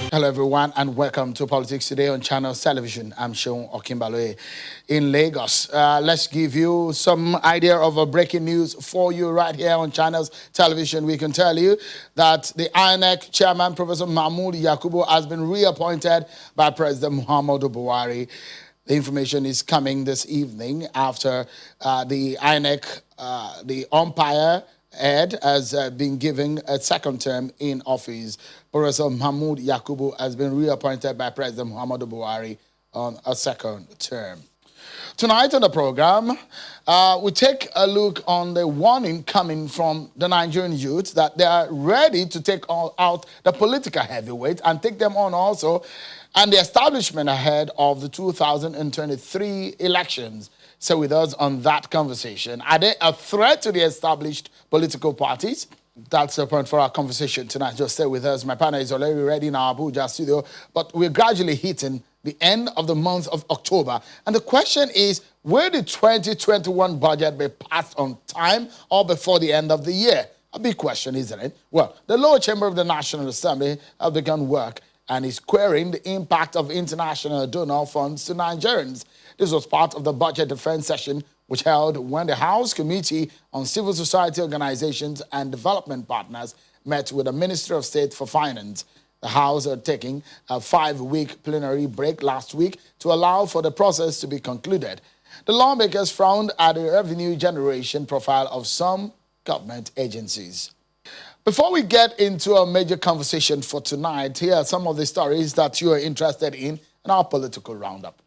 Hello, everyone, and welcome to Politics Today on Channels Television. I'm Seun Okinbaloye in Lagos. Let's give you some idea of a breaking news for you right here on Channels Television. We can tell you that the INEC chairman, Professor Mahmood Yakubu, has been reappointed by President Muhammadu Buhari. The information is coming this evening after the INEC, the umpire, Ed has been given a second term in office. Professor Mahmood Yakubu has been reappointed by President Muhammadu Buhari on a second term. Tonight on the program, we take a look on the warning coming from the Nigerian youth that they are ready to take out the political heavyweight and take them on also, and the establishment ahead of the 2023 elections. So with us on that conversation, are they a threat to the established political parties? That's the point for our conversation tonight. Just stay with us. My partner is already ready in our Abuja studio, but we're gradually hitting the end of the month of October. And the question is, will the 2021 budget be passed on time or before the end of the year? A big question, isn't it? Well, the lower chamber of the National Assembly have begun work and is querying the impact of international donor funds to Nigerians. This was part of the budget defense session which held when the House Committee on Civil Society Organizations and Development Partners met with the Ministry of State for Finance. The House are taking a 5-week plenary break last week to allow for the process to be concluded. The lawmakers frowned at the revenue generation profile of some government agencies. Before we get into a major conversation for tonight, here are some of the stories that you are interested in our political roundup.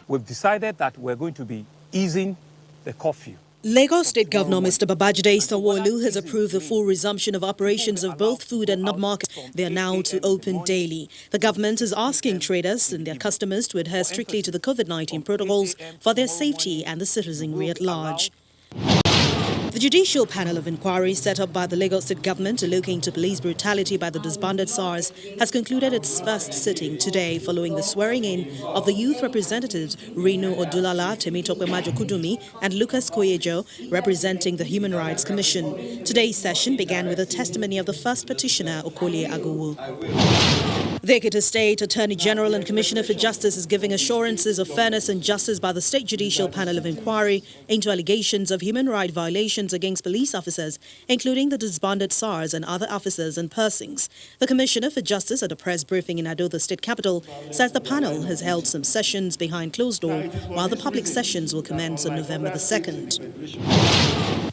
We've decided that we're going to be easing the curfew. Lagos State Governor Mr. Babajide Sanwo-Olu has approved the full resumption of operations of both food and nut markets. They are now to open daily. The government is asking traders and their customers to adhere strictly to the COVID-19 protocols for their safety and the citizenry at large. The Judicial Panel of Inquiry set up by the Lagos State Government to look into police brutality by the disbanded SARS has concluded its first sitting today following the swearing-in of the youth representatives Rinu Odulala, Temitope Majokudumi and Lucas Koyejo, representing the Human Rights Commission. Today's session began with a testimony of the first petitioner, Okoli Agowo. The Ekiti State Attorney General and Commissioner for Justice is giving assurances of fairness and justice by the State Judicial Panel of Inquiry into allegations of human rights violations against police officers, including the disbanded SARS and other officers and persons. The Commissioner for Justice at a press briefing in Ado, the state capital, says the panel has held some sessions behind closed door, while the public sessions will commence on November the 2nd.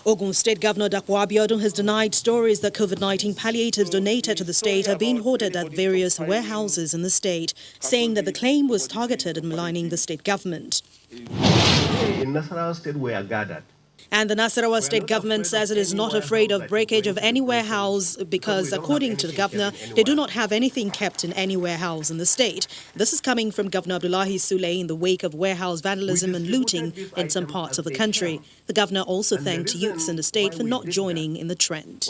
Ogun State Governor Dapo Abiodun has denied stories that COVID-19 palliatives donated to the state are being hoarded at various warehouses in the state, saying that the claim was targeted at maligning the state government. In Nasarawa State, we are gathered. And the Nasarawa State Government says it is not afraid of breakage of any warehouse because, according to the governor, they do not have anything kept in any warehouse in the state. This is coming from Governor Abdullahi Sule in the wake of warehouse vandalism and looting in some parts of the country. The governor also thanked youths in the state for not joining in the trend.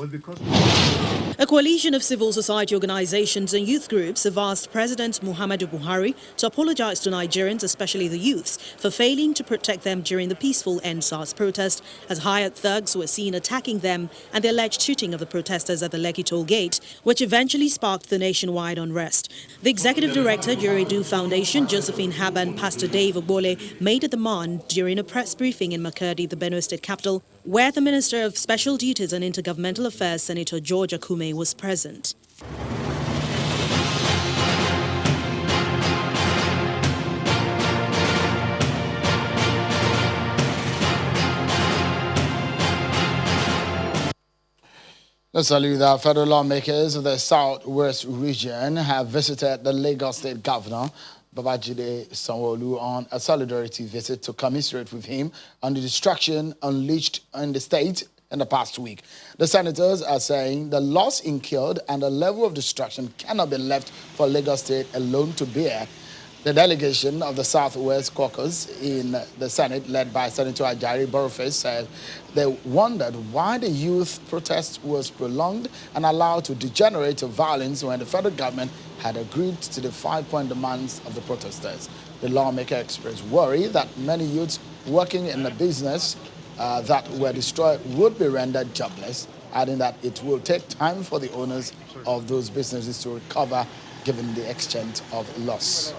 A coalition of civil society organizations and youth groups have asked President Muhammadu Buhari to apologize to Nigerians, especially the youths, for failing to protect them during the peaceful EndSARS protest, as hired thugs were seen attacking them and the alleged shooting of the protesters at the Lekki toll gate, which eventually sparked the nationwide unrest. The executive director, Juridu Foundation, Josephine Haban, Pastor Dave Obole, made a demand during a press briefing in Makurdi, the Benue State capital, where the Minister of Special Duties and Intergovernmental Affairs, Senator George Akume, was present. Let's tell you that federal lawmakers of the Southwest region have visited the Lagos State Governor, Babajide Sanwo-Olu, on a solidarity visit to commiserate with him on the destruction unleashed in the state in the past week. The senators are saying the loss in killed and the level of destruction cannot be left for Lagos State alone to bear. The delegation of the Southwest Caucus in the Senate, led by Senator Ajari Boroface, said they wondered why the youth protest was prolonged and allowed to degenerate to violence when the federal government had agreed to the 5-point demands of the protesters. The lawmaker expressed worry that many youths working in the business that were destroyed would be rendered jobless, adding that it will take time for the owners of those businesses to recover given the extent of loss.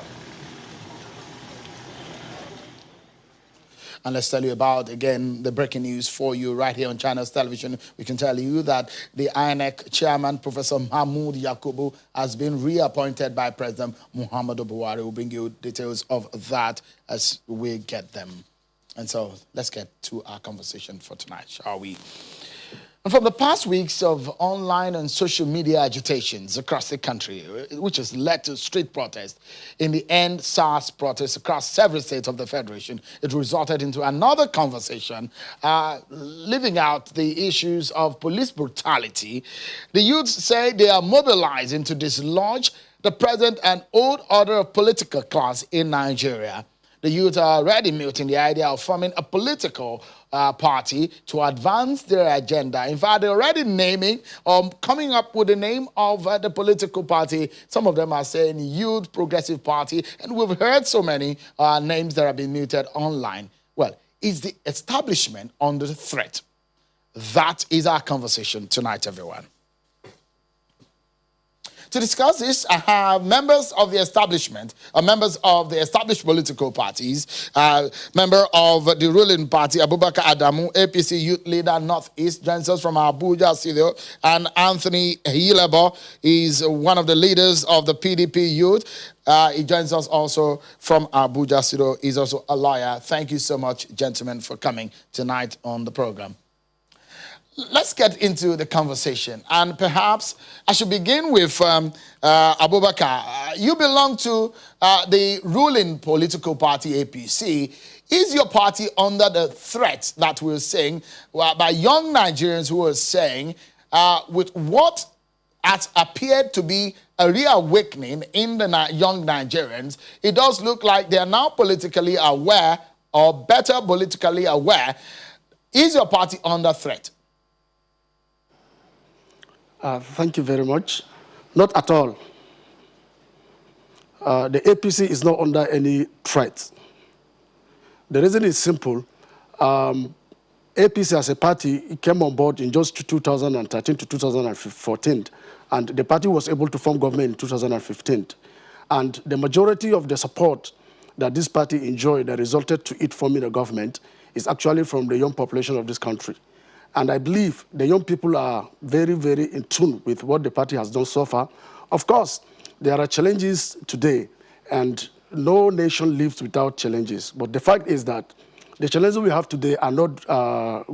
And let's tell you about, again, the breaking news for you right here on Channels Television. We can tell you that the INEC chairman, Professor Mahmoud Yakubu, has been reappointed by President Muhammadu Buhari. We'll bring you details of that as we get them. And so let's get to our conversation for tonight, shall we? And from the past weeks of online and social media agitations across the country, which has led to street protests in the End SARS protests across several states of the Federation, it resulted into another conversation, leaving out the issues of police brutality. The youths say they are mobilizing to dislodge the present and old order of political class in Nigeria. The youth are already muting the idea of forming a political party to advance their agenda. In fact, they're already naming or coming up with the name of the political party. Some of them are saying Youth Progressive Party, and we've heard so many names that have been muted online. Well, is the establishment under threat? That is our conversation tonight, everyone. To discuss this, I have members of the establishment, members of the established political parties, member of the ruling party, Abubakar Adamu, APC Youth Leader Northeast, joins us from Abuja studio, and Anthony Hilebo is one of the leaders of the PDP Youth. He joins us also from Abuja studio. He's also a lawyer. Thank you so much, gentlemen, for coming tonight on the program. Let's get into the conversation, and perhaps I should begin with Abubakar. You belong to the ruling political party, APC. Is your party under the threat that we're seeing by young Nigerians who are saying with what has appeared to be a reawakening in the young Nigerians, it does look like they are now politically aware, or better politically aware. Is your party under threat? Thank you very much. Not at all. The APC is not under any threat. The reason is simple. APC as a party came on board in just 2013 to 2014, and the party was able to form government in 2015. And the majority of the support that this party enjoyed that resulted to it forming a government is actually from the young population of this country. And I believe the young people are very, very in tune with what the party has done so far. Of course, there are challenges today, and no nation lives without challenges. But the fact is that the challenges we have today are not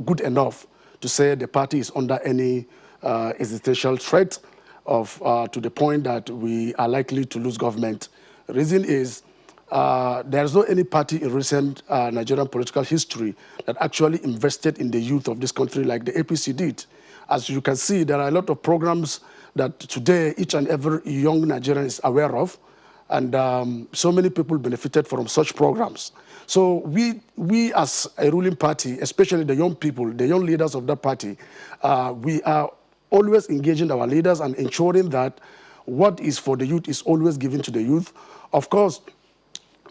good enough to say the party is under any existential threat of, to the point that we are likely to lose government. The reason is there is not any party in recent Nigerian political history that actually invested in the youth of this country like the APC did. As you can see, there are a lot of programs that today each and every young Nigerian is aware of, and so many people benefited from such programs. So we as a ruling party, especially the young people, the young leaders of that party, we are always engaging our leaders and ensuring that what is for the youth is always given to the youth. Of course,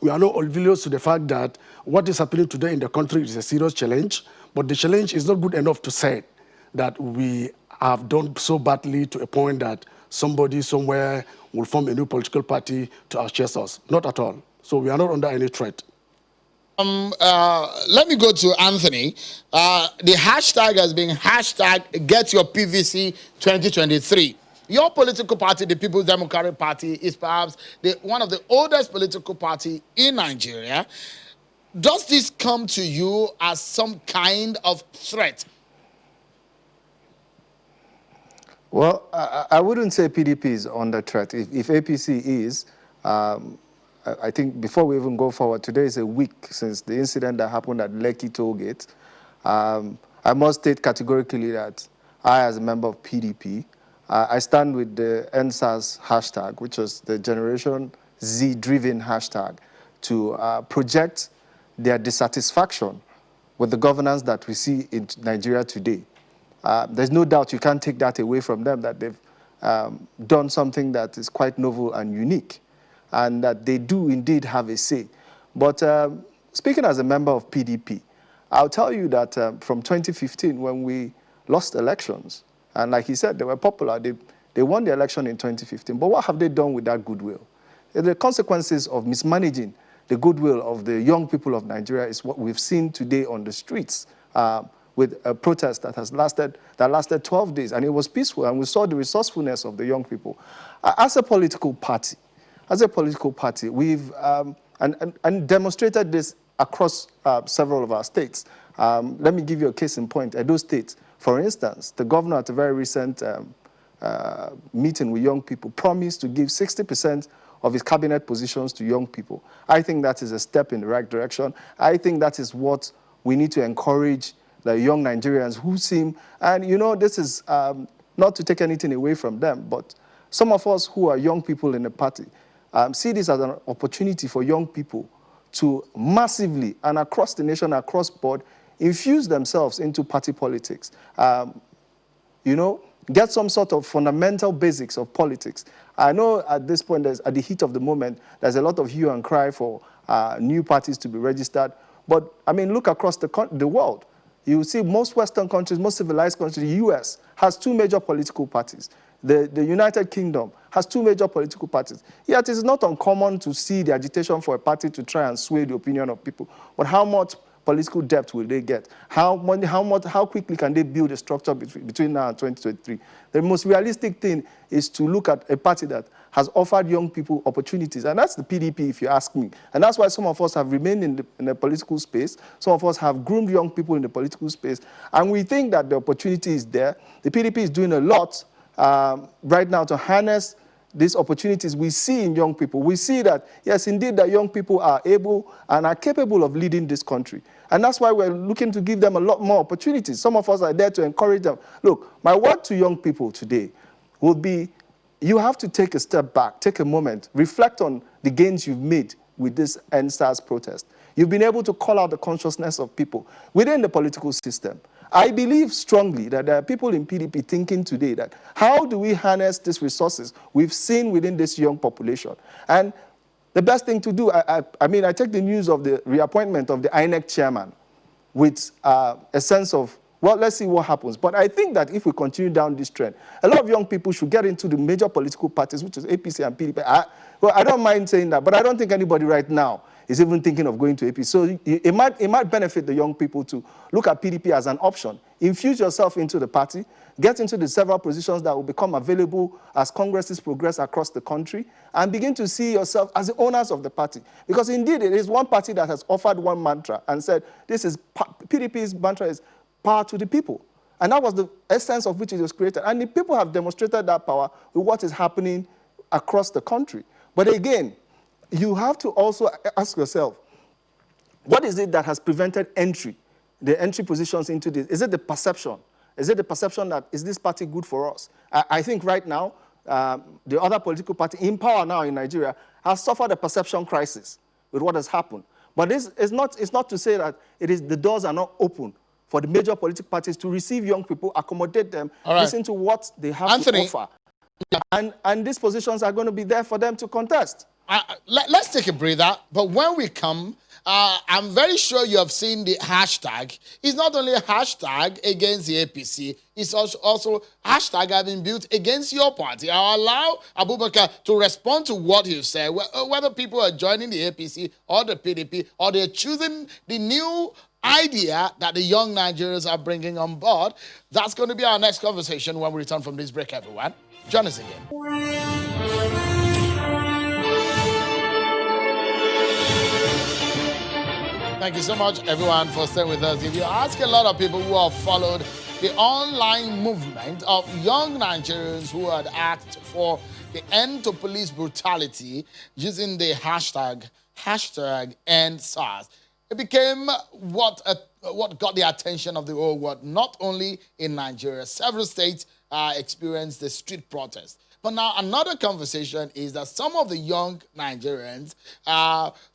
we are not oblivious to the fact that what is happening today in the country is a serious challenge, but the challenge is not good enough to say that we have done so badly to a point that somebody somewhere will form a new political party to outchase us. Not at all. So we are not under any threat. Let me go to Anthony. The hashtag has been hashtag Get Your PVC 2023. Your political party, the People's Democratic Party, is perhaps one of the oldest political party in Nigeria. Does this come to you as some kind of threat? Well, I wouldn't say PDP is under threat. If APC is, I think before we even go forward, today is a week since the incident that happened at Lekki Tollgate. I must state categorically that I, as a member of PDP, I stand with the NSAS hashtag, which was the Generation Z-driven hashtag, to project their dissatisfaction with the governance that we see in Nigeria today. There's no doubt you can't take that away from them, that they've done something that is quite novel and unique, and that they do indeed have a say. But speaking as a member of PDP, I'll tell you that from 2015, when we lost elections, and like he said, they were popular, they won the election in 2015, but what have they done with that goodwill? The consequences of mismanaging the goodwill of the young people of Nigeria is what we've seen today on the streets, with a protest that lasted 12 days, and it was peaceful, and we saw the resourcefulness of the young people. As a political party, we've and demonstrated this across several of our states. Let me give you a case in point. Edo State, for instance, the governor at a very recent meeting with young people promised to give 60% of his cabinet positions to young people. I think that is a step in the right direction. I think that is what we need to encourage the young Nigerians who seem, and you know, this is not to take anything away from them, but some of us who are young people in the party see this as an opportunity for young people to massively and across the nation, across board, infuse themselves into party politics. You know, get some sort of fundamental basics of politics. I know at this point, at the heat of the moment, there's a lot of hue and cry for new parties to be registered. But, I mean, look across the world. You see most Western countries, most civilized countries, the US has 2 major political parties. The United Kingdom has 2 major political parties. Yet it is not uncommon to see the agitation for a party to try and sway the opinion of people. But how much political depth will they get? How quickly can they build a structure between now and 2023? The most realistic thing is to look at a party that has offered young people opportunities, and that's the PDP, if you ask me. And that's why some of us have remained in the political space. Some of us have groomed young people in the political space, and we think that the opportunity is there. The PDP is doing a lot right now to harness these opportunities we see in young people. We see that, yes, indeed, that young people are able and are capable of leading this country. And that's why we're looking to give them a lot more opportunities. Some of us are there to encourage them. Look, my word to young people today would be, you have to take a step back, take a moment, reflect on the gains you've made with this NSAS protest. You've been able to call out the consciousness of people within the political system. I believe strongly that there are people in PDP thinking today that how do we harness these resources we've seen within this young population? And the best thing to do, I mean, I take the news of the reappointment of the INEC chairman with a sense of, well, let's see what happens. But I think that if we continue down this trend, a lot of young people should get into the major political parties, which is APC and PDP. I don't mind saying that, but I don't think anybody right now is even thinking of going to APC. So it might benefit the young people to look at PDP as an option. Infuse yourself into the party, get into the several positions that will become available as congresses progress across the country, and begin to see yourself as the owners of the party. Because indeed, it is one party that has offered one mantra and said, PDP's mantra is power to the people. And that was the essence of which it was created. And the people have demonstrated that power with what is happening across the country. But again, you have to also ask yourself, what is it that has prevented the entry positions into this? Is it the perception? Is it the perception that, is this party good for us? I think right now, the other political party in power now in Nigeria has suffered a perception crisis with what has happened. But this is not to say that the doors are not open for the major political parties to receive young people, accommodate them, listen to what they have to offer. And these positions are going to be there for them to contest. Let's take a breather. But when we come, I'm very sure you have seen the hashtag. It's not only a hashtag against the APC, it's also hashtag having built against your party. I'll allow Abubakar to respond to what you said, whether people are joining the APC or the PDP, or they're choosing the new idea that the young Nigerians are bringing on board. That's going to be our next conversation when we return from this break, everyone. Join us again. Thank you so much, everyone, for staying with us. If you ask a lot of people who have followed the online movement of young Nigerians who had asked for the end to police brutality using the hashtag #EndSARS, it became what got the attention of the whole world, not only in Nigeria. Several states experienced the street protest. But now another conversation is that some of the young Nigerians,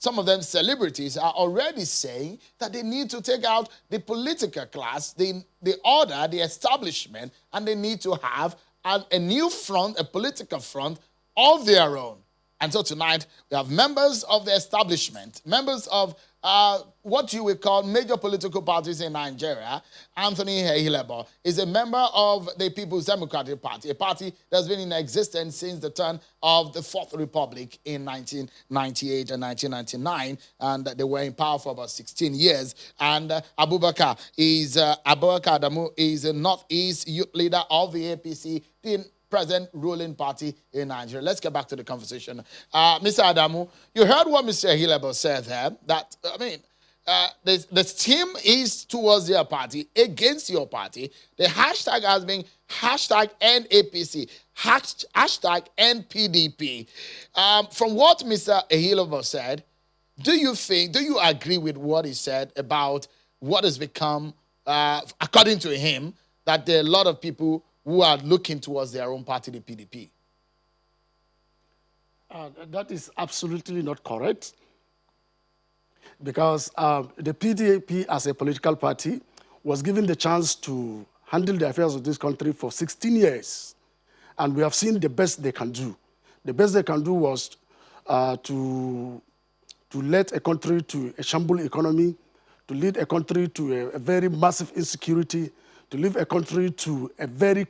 some of them celebrities, are already saying that they need to take out the political class, the order, the establishment, and they need to have a new front, a political front of their own. And so tonight, we have members of the establishment, members of what you would call major political parties in Nigeria. Anthony Ehilebo is a member of the People's Democratic Party, a party that's been in existence since the turn of the Fourth Republic in 1998 and 1999, and they were in power for about 16 years. And Abubakar Adamu is a Northeast youth leader of the APC, the present ruling party in Nigeria. Let's get back to the conversation. Mr. Adamu, you heard what Mr. Ehilebo said there, that, the team is towards your party, against your party. The hashtag has been hashtag NAPC, hashtag NPDP. From what Mr. Ehilebo said, do you agree with what he said about what has become, according to him, that there are a lot of people who are looking towards their own party, the PDP? That is absolutely not correct, because the PDP as a political party was given the chance to handle the affairs of this country for 16 years. And we have seen the best they can do. The best they can do was to lead a country to a shamble economy, to lead a country to a very massive insecurity, to lead a country to a very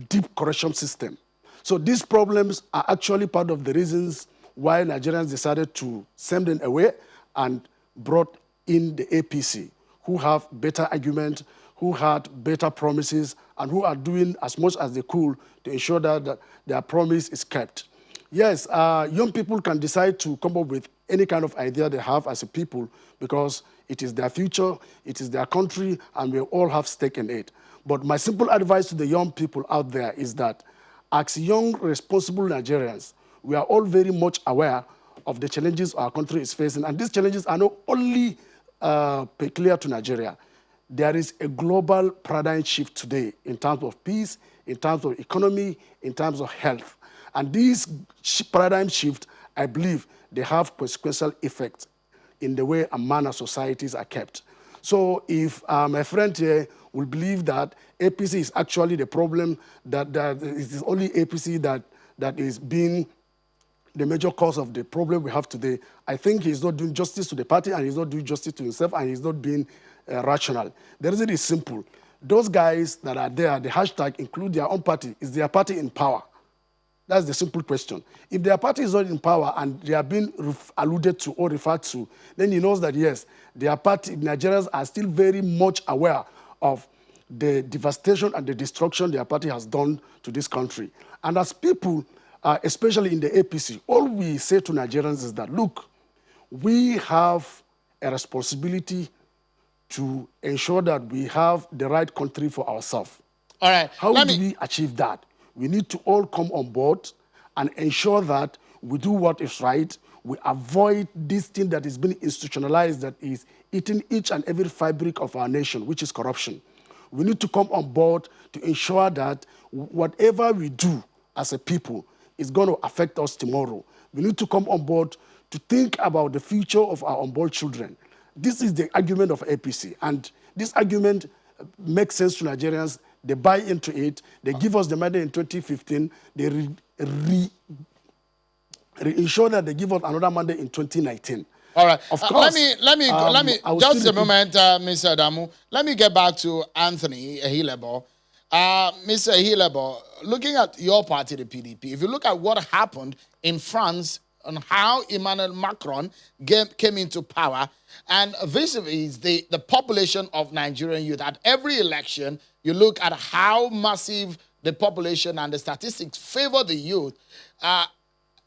deep corruption system. So these problems are actually part of the reasons why Nigerians decided to send them away and brought in the APC, who have better argument, who had better promises, and who are doing as much as they could to ensure that their promise is kept. Yes, young people can decide to come up with any kind of idea they have as a people, because it is their future, it is their country, and we all have stake in it. But my simple advice to the young people out there is that as young, responsible Nigerians, we are all very much aware of the challenges our country is facing. And these challenges are not only peculiar to Nigeria. There is a global paradigm shift today in terms of peace, in terms of economy, in terms of health. And these paradigm shift, I believe, they have consequential effects in the way and manner societies are kept. So if my friend here will believe that APC is actually the problem, that it is only APC that is being the major cause of the problem we have today, I think he's not doing justice to the party, and he's not doing justice to himself, and he's not being rational. The reason is simple. Those guys that are there, the hashtag include their own party. Is their party in power? That's the simple question. If their party is not in power and they are being alluded to or referred to, then he knows that, yes, their party, Nigerians are still very much aware of the devastation and the destruction their party has done to this country. And as people, especially in the APC, all we say to Nigerians is that, look, we have a responsibility to ensure that we have the right country for ourselves. All right. How do we achieve that? We need to all come on board and ensure that we do what is right. We avoid this thing that is being institutionalized, that is eating each and every fabric of our nation, which is corruption. We need to come on board to ensure that whatever we do as a people is going to affect us tomorrow. We need to come on board to think about the future of our unborn children. This is the argument of APC, and this argument makes sense to Nigerians. They buy into it. They give us the mandate in 2015. They ensure that they give us another mandate in 2019. All right. Of course. Let me just a moment, Mr. Adamu. Let me get back to Anthony Ehilebo. Mr. Ehilebo, looking at your party, the PDP, if you look at what happened in France on how Emmanuel Macron came into power, and vis-a-vis the population of Nigerian youth, at every election, you look at how massive the population and the statistics favor the youth.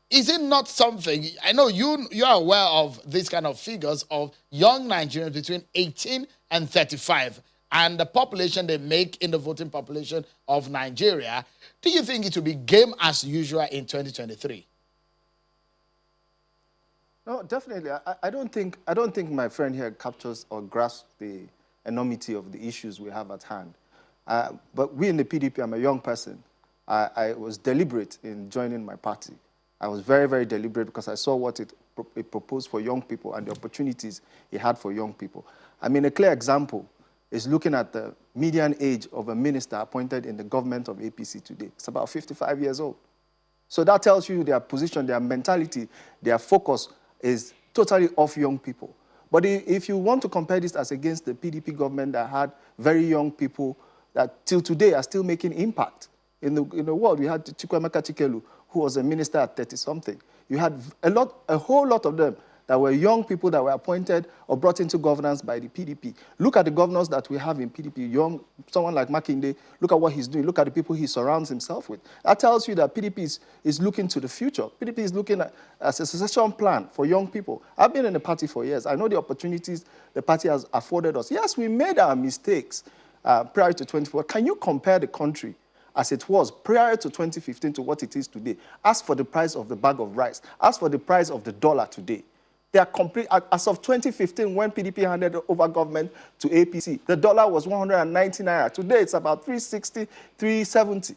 Is it not something, I know you're aware of these kind of figures of young Nigerians between 18 and 35, and the population they make in the voting population of Nigeria. Do you think it will be game as usual in 2023? No, definitely. I don't think my friend here captures or grasps the enormity of the issues we have at hand. But we in the PDP, I'm a young person. I was deliberate in joining my party. I was very, very deliberate because I saw what it proposed for young people and the opportunities it had for young people. I mean, a clear example is looking at the median age of a minister appointed in the government of APC today. It's about 55 years old. So that tells you their position, their mentality, their focus is totally off young people. But if you want to compare this as against the PDP government that had very young people that till today are still making impact in the world. We had Chukwemeka Chikelu, who was a minister at 30-something. You had a whole lot of them that were young people that were appointed or brought into governance by the PDP. Look at the governors that we have in PDP, someone like Makinde, look at what he's doing, look at the people he surrounds himself with. That tells you that PDP is looking to the future. PDP is looking at as a succession plan for young people. I've been in the party for years. I know the opportunities the party has afforded us. Yes, we made our mistakes prior to 2024. Can you compare the country as it was prior to 2015 to what it is today? Ask for the price of the bag of rice. Ask for the price of the dollar today. They are complete. As of 2015, when PDP handed over government to APC, the dollar was 190 naira. Today, it's about 360, 370.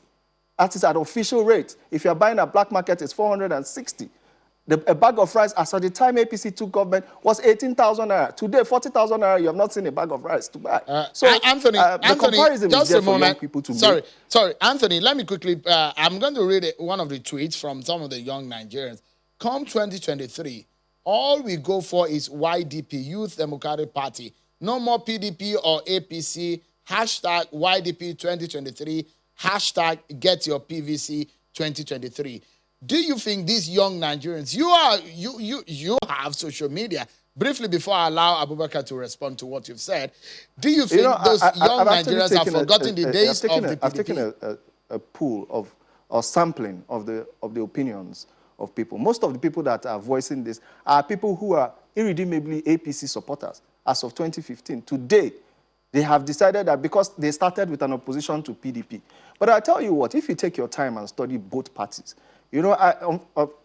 That is at official rate. If you're buying at black market, it's 460. A bag of rice, as at the time APC took government, was 18,000 naira. Today, 40,000 naira, you have not seen a bag of rice to buy. Anthony, the comparison just is there a moment. for young people to sorry, make. Sorry, Anthony, let me quickly, I'm going to read one of the tweets from some of the young Nigerians. Come 2023, all we go for is YDP, Youth Democratic Party. No more PDP or APC. Hashtag YDP 2023. Hashtag get your PVC 2023. Do you think these young Nigerians, you have social media? Briefly, before I allow Abubakar to respond to what you've said, do you think those young Nigerians have forgotten the days of the PDP? I've taken a pool of or sampling of the opinions of people. Most of the people that are voicing this are people who are irredeemably APC supporters as of 2015. Today, they have decided that because they started with an opposition to PDP. But I tell you what, if you take your time and study both parties, you know,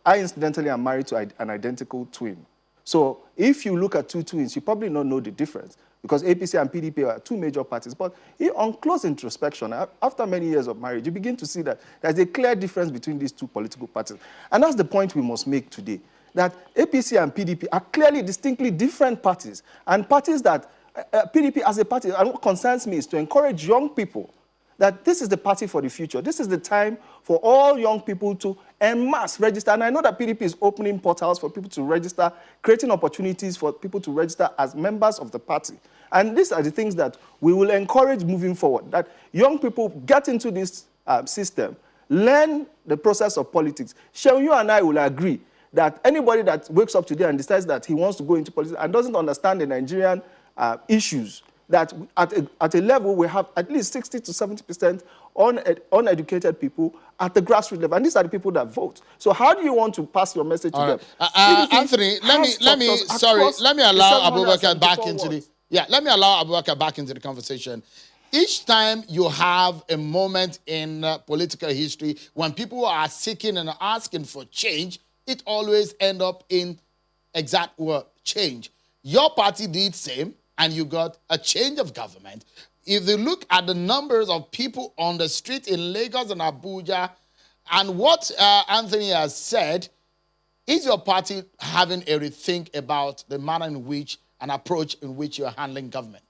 I incidentally am married to an identical twin. So if you look at two twins, you probably don't know the difference because APC and PDP are two major parties. But on close introspection, after many years of marriage, you begin to see that there's a clear difference between these two political parties. And that's the point we must make today, that APC and PDP are clearly distinctly different parties, and parties that PDP as a party, and what concerns me is to encourage young people that this is the party for the future. This is the time for all young people to en masse register. And I know that PDP is opening portals for people to register, creating opportunities for people to register as members of the party. And these are the things that we will encourage moving forward, that young people get into this system, learn the process of politics. Shehu, you and I will agree that anybody that wakes up today and decides that he wants to go into politics and doesn't understand the Nigerian issues, that at a level we have at least 60 to 70% uneducated people at the grassroots level, and these are the people that vote. So how do you want to pass your message to them? Anthony, let me allow Abubakar back into the conversation. Each time you have a moment in political history when people are seeking and asking for change, it always ends up in exact word change. Your party did same, and you got a change of government. If you look at the numbers of people on the street in Lagos and Abuja, and what Anthony has said, is your party having a rethink about the manner in which, an approach in which you're handling government?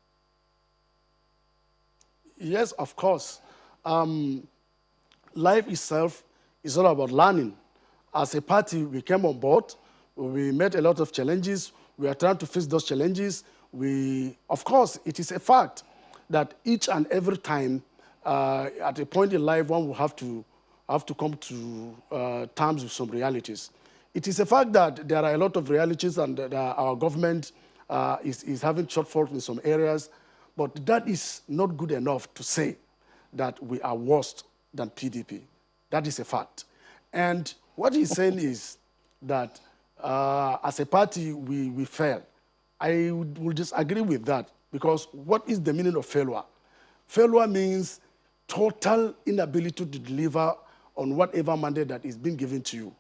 Yes, of course. Life itself is all about learning. As a party, we came on board. We met a lot of challenges. We are trying to face those challenges. Of course, it is a fact that each and every time, at a point in life, one will have to come to terms with some realities. It is a fact that there are a lot of realities, and that our government is having shortfalls in some areas, but that is not good enough to say that we are worse than PDP. That is a fact. And what he's saying is that as a party, we fail. I will disagree with that, because what is the meaning of failure? Failure means total inability to deliver on whatever mandate that is being given to you.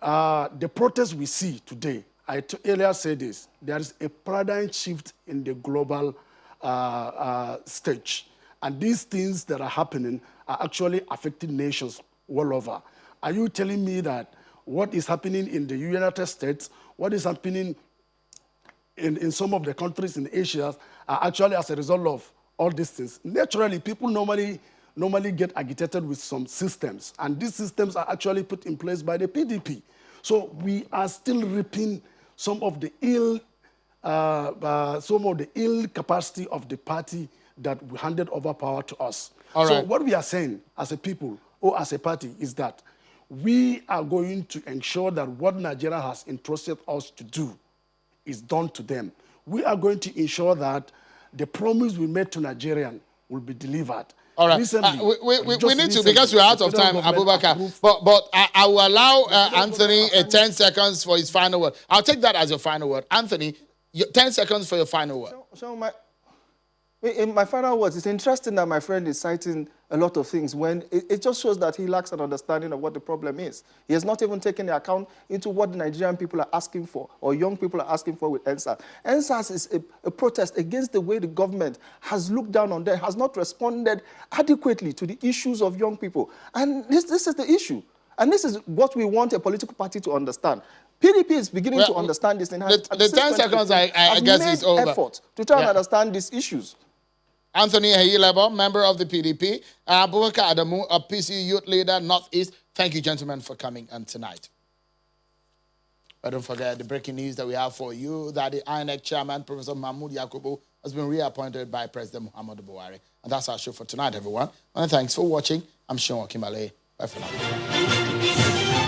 The protests we see today, I earlier said this, there is a paradigm shift in the global stage. And these things that are happening are actually affecting nations all over. Are you telling me that what is happening in the United States, what is happening in some of the countries in Asia are actually as a result of all these things? Naturally, people normally get agitated with some systems, and these systems are actually put in place by the PDP. So we are still reaping some of the ill capacity of the party that handed over power to us. All so right. what we are saying as a people or as a party is that we are going to ensure that what Nigeria has entrusted us to do is done to them. We are going to ensure that the promise we made to Nigerians will be delivered. All right. Recently, We need to, because we're out of time, Abubakar. But I will allow Anthony 10 seconds for his final word. I'll take that as your final word. Anthony, 10 seconds for your final word. So in my final words, it's interesting that my friend is citing a lot of things when it just shows that he lacks an understanding of what the problem is. He has not even taken the account into what the Nigerian people are asking for or young people are asking for with NSAS. NSAS is a protest against the way the government has looked down on them, has not responded adequately to the issues of young people. And this is the issue. And this is what we want a political party to understand. PDP is beginning to understand this. The 10 seconds, I guess, is over. Effort to try and understand these issues. Anthony Hayilebo, member of the PDP. Abubakar Adamu, a PC youth leader, Northeast. Thank you, gentlemen, for coming on tonight. But don't forget the breaking news that we have for you, that the INEC chairman, Professor Mahmoud Yakubu, has been reappointed by President Muhammadu Buhari. And that's our show for tonight, everyone. And thanks for watching. I'm Sean Okimbale. Bye for now.